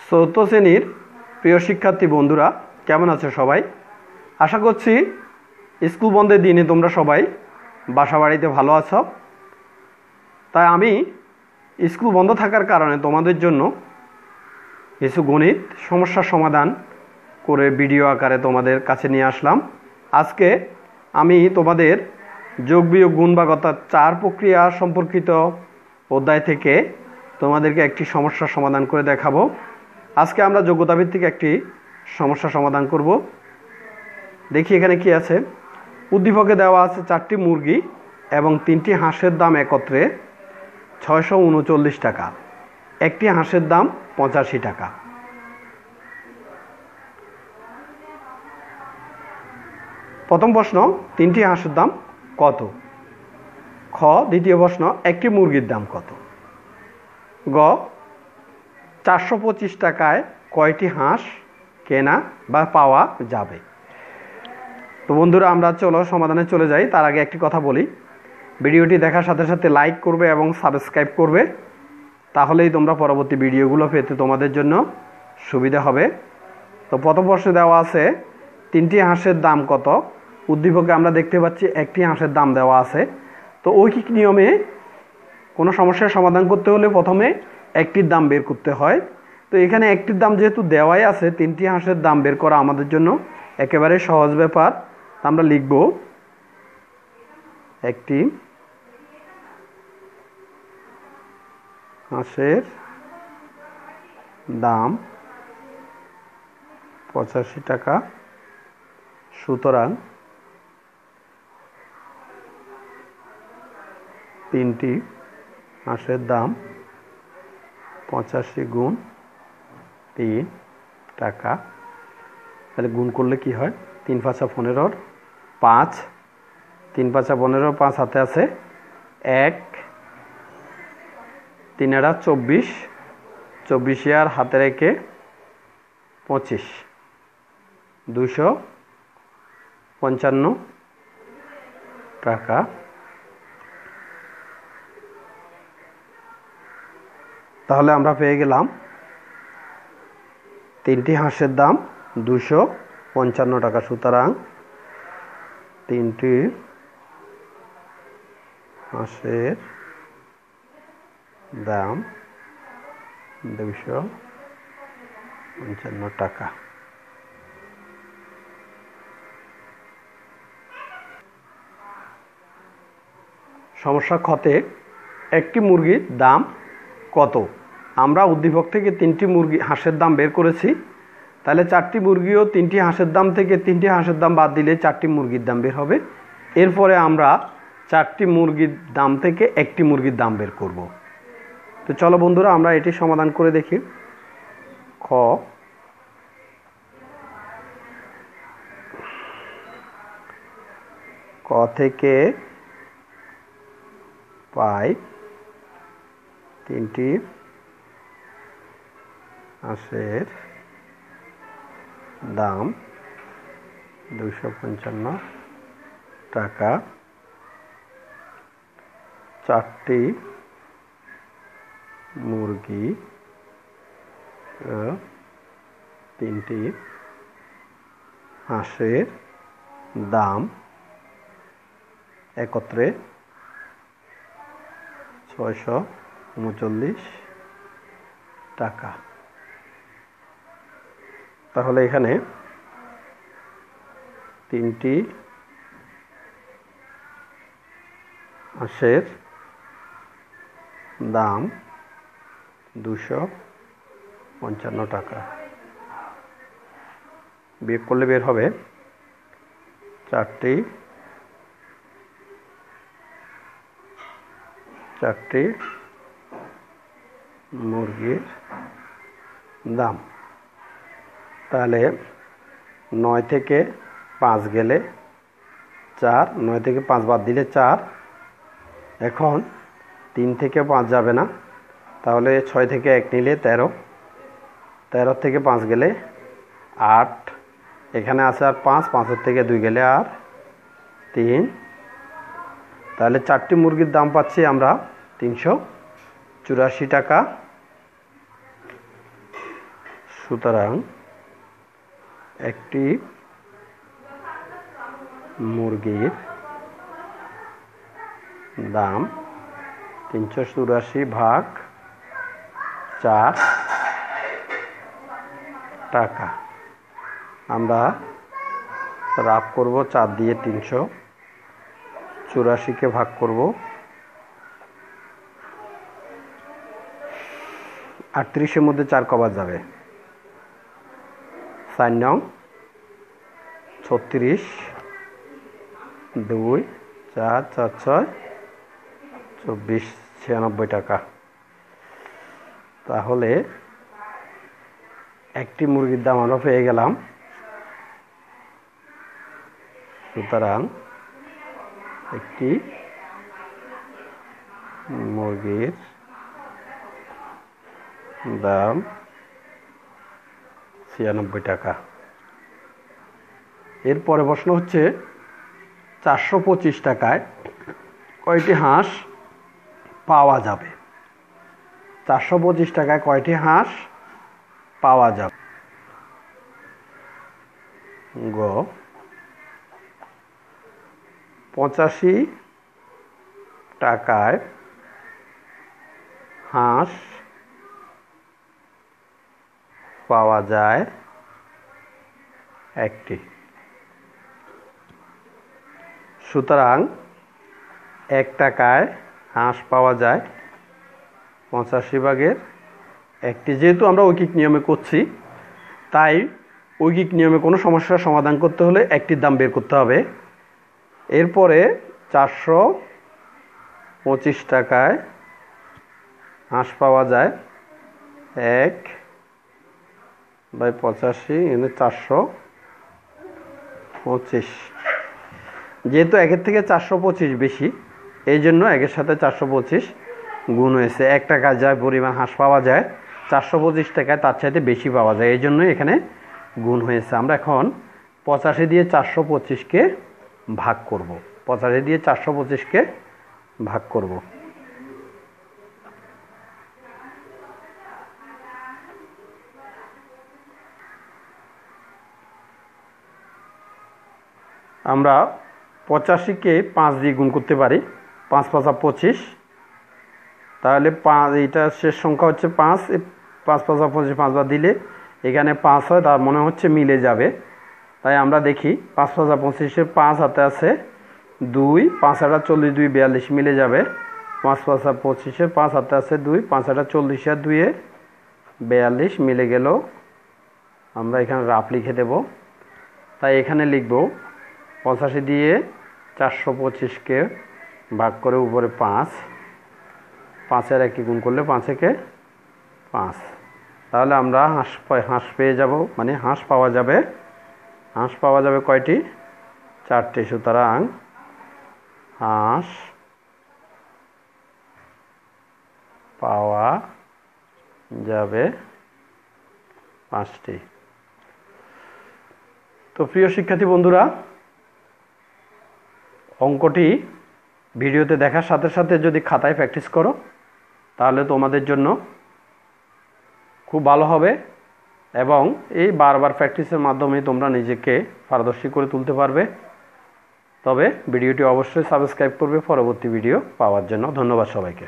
চতুর্থ শ্রেণীর প্রিয় শিক্ষার্থী বন্ধুরা কেমন আছো সবাই? আশা করছি স্কুল বন্ধের দিনে তোমরা সবাই বাসা বাড়িতে ভালো আছো। তাই আমি স্কুল বন্ধ থাকার কারণে তোমাদের জন্য কিছু গণিত সমস্যার সমাধান করে ভিডিও আকারে তোমাদের কাছে নিয়ে আসলাম। আজকে আমি তোমাদের যোগ বিয়োগ গুণ ভাগ 4 প্রক্রিয়া সম্পর্কিত অধ্যায় থেকে তোমাদেরকে একটি সমস্যার সমাধান করে দেখাবো। আজকে আমরা যোগ্যতা ভিত্তিক একটি সমস্যা সমাধান করব। দেখি এখানে কি আছে। উদ্দীপকে দেওয়া আছে 4টি মুরগি এবং 3টি হাঁসের দাম একত্রে 639 টাকা। একটি হাঁসের দাম 85 টাকা। প্রথম প্রশ্ন, 3টি হাঁসের দাম কত? খ। দ্বিতীয় প্রশ্ন, একটি মুরগির দাম কত? গ। 425 টাকায় কয়টি হাঁস কেনা বা পাওয়া যাবে? তো বন্ধুরা, আমরা সমাধানে চলে যাই। তার আগে একটি কথা বলি, ভিডিওটি দেখার সাথে সাথে লাইক করবে এবং সাবস্ক্রাইব করবে, তাহলেই তোমরা পরবর্তী ভিডিওগুলো পেতে তোমাদের জন্য সুবিধা হবে। তো প্রথম প্রশ্নে দেওয়া আছে 3টি হাঁসের দাম কত। উদ্দীপকে আমরা দেখতে পাচ্ছি একটি হাঁসের দাম দেওয়া আছে। তো ঐকিক নিয়মে কোনো সমস্যার সমাধান করতে হলে প্রথমে একটির দাম বের করতে হয়। তো এখানে একটির দাম যেহেতু দেওয়াই আছে, 3টি হাঁসের দাম বের করা আমাদের জন্য একেবারে সহজ ব্যাপার। আমরা লিখব একটি হাঁসের দাম 85 টাকা, সুতরাং 3টি হাঁসের দাম 85 গুণ 3 টাকা। তাহলে গুণ করলে কি হয়? 3 5 15, 5 3 5 15, 5 হাতে আছে 1, 3 24, 24 আর হাতে রেখে 25, 255 টাকা। তাহলে আমরা পেয়ে গেলাম 3টি হাঁসের দাম 255 টাকা। সুতরাং 3টি হাঁসের দাম 255 টাকা। সমস্যা খতে একটি মুরগির দাম কত? আমরা উদ্দীপক থেকে 3টি হাঁসের দাম বের করেছি। তাহলে 4টি মুরগি ও 3টি হাঁসের দাম থেকে 3টি হাঁসের দাম বাদ দিলে 4টি মুরগির দাম বের হবে। এরপরে আমরা 4টি মুরগির দাম থেকে একটি মুরগির দাম বের করব। তো চলো বন্ধুরা, আমরা এটি সমাধান করে দেখি। খ। ক থেকে পাই 3টি হাঁসের দাম 255 টাকা। 4টি মুরগি ও 3টি হাঁসের দাম একত্রে 639 টাকা। তাহলে এখানে 3টি হাঁসের দাম 255 টাকা। বিয়োগ করলে বের হবে 4টি মুরগির দাম। তাহলে 9 থেকে 5 গেলে 4, 9 থেকে 5 বাদ দিলে 4। এখন 3 থেকে 5 যাবে না, তাহলে 6 থেকে 1 নিলে 13, 13 থেকে 5 গেলে 8, এখানে আছে আর 5, 5 থেকে 2 গেলে আর 3। তাহলে 4টি মুরগির দাম পাচ্ছি আমরা 384 টাকা। সুতরাং একটি মুরগির দাম 384 ভাগ 4 টাকা। আমরা রাফ করব 4 দিয়ে 384কে ভাগ করব 38-এর মধ্যে 4 কবার যাবে, 4 নং 36, 2 4 4 6 24 96 টাকা। তাহলে একটি মুরগির দাম আমরা পেয়ে গেলাম। সুতরাং একটি মুরগির দাম 96 টাকা। এরপরে প্রশ্ন হচ্ছে 425 টাকায় কয়টি হাঁস পাওয়া যাবে? 425 টাকায় কয়টি হাঁস পাওয়া যাবে? গ 85 টাকায় হাঁস পাওয়া যায় একটি। সুতরাং 1 টাকায় হাঁস পাওয়া যায় 85 ভাগের একটি। যেহেতু আমরা ঐকিক নিয়মে করছি, তাই ঐকিক নিয়মে কোনো সমস্যার সমাধান করতে হলে একটির দাম বের করতে হবে। এরপরে 425 টাকায় হাঁস পাওয়া যায় 1/85, 425। যেহেতু 1-এর থেকে 425 বেশি, এই জন্য 1-এর সাথে 425 গুণ হয়েছে। 1 টাকায় যা পরিমাণ হাঁস পাওয়া যায় 425 টাকায় তার চাইতে বেশি পাওয়া যায়, এই জন্যই এখানে গুণ হয়েছে। আমরা এখন 85 দিয়ে 425কে ভাগ করব। 85 দিয়ে 425কে ভাগ করব। আমরা 85কে 5 দিয়ে গুণ করতে পারি, 5 × 5 = 25। তাহলে এইটা শেষ সংখ্যা হচ্ছে 5, 5 × 5 = 25, 5 বার দিলে এখানে 5 হয়, তার মনে হচ্ছে মিলে যাবে। তাই আমরা দেখি 5 × 5 = 25, 5 হাতে আছে 2, 5 × 8 = 40, 2 42 মিলে যাবে। 5 × 5 = 25, 5 হাতে আছে 2, 5 × 8 = 40 আর 2 42 মিলে গেল। আমরা এখানে রাফ লিখে দেব। তাই এখানে লিখব 85 দিয়ে 425কে ভাগ করে উপরে 5, 5-এর 1 গুণ করলে 5-একে 5। তাহলে আমরা হাঁস পেয়ে যাব, মানে হাঁস পাওয়া যাবে। হাঁস পাওয়া যাবে কয়টি? 4টি। সুতরাং হাঁস পাওয়া যাবে 5টি। তো প্রিয় শিক্ষার্থী বন্ধুরা, অঙ্কটি ভিডিওতে দেখার সাথে সাথে যদি খাতায় প্র্যাকটিস করো তাহলে তোমাদের জন্য খুব ভালো হবে, এবং এই বারবার প্র্যাকটিসের মাধ্যমে তোমরা নিজেকে পারদর্শী করে তুলতে পারবে। তবে ভিডিওটি অবশ্যই সাবস্ক্রাইব করবে পরবর্তী ভিডিও পাওয়ার জন্য। ধন্যবাদ সবাইকে।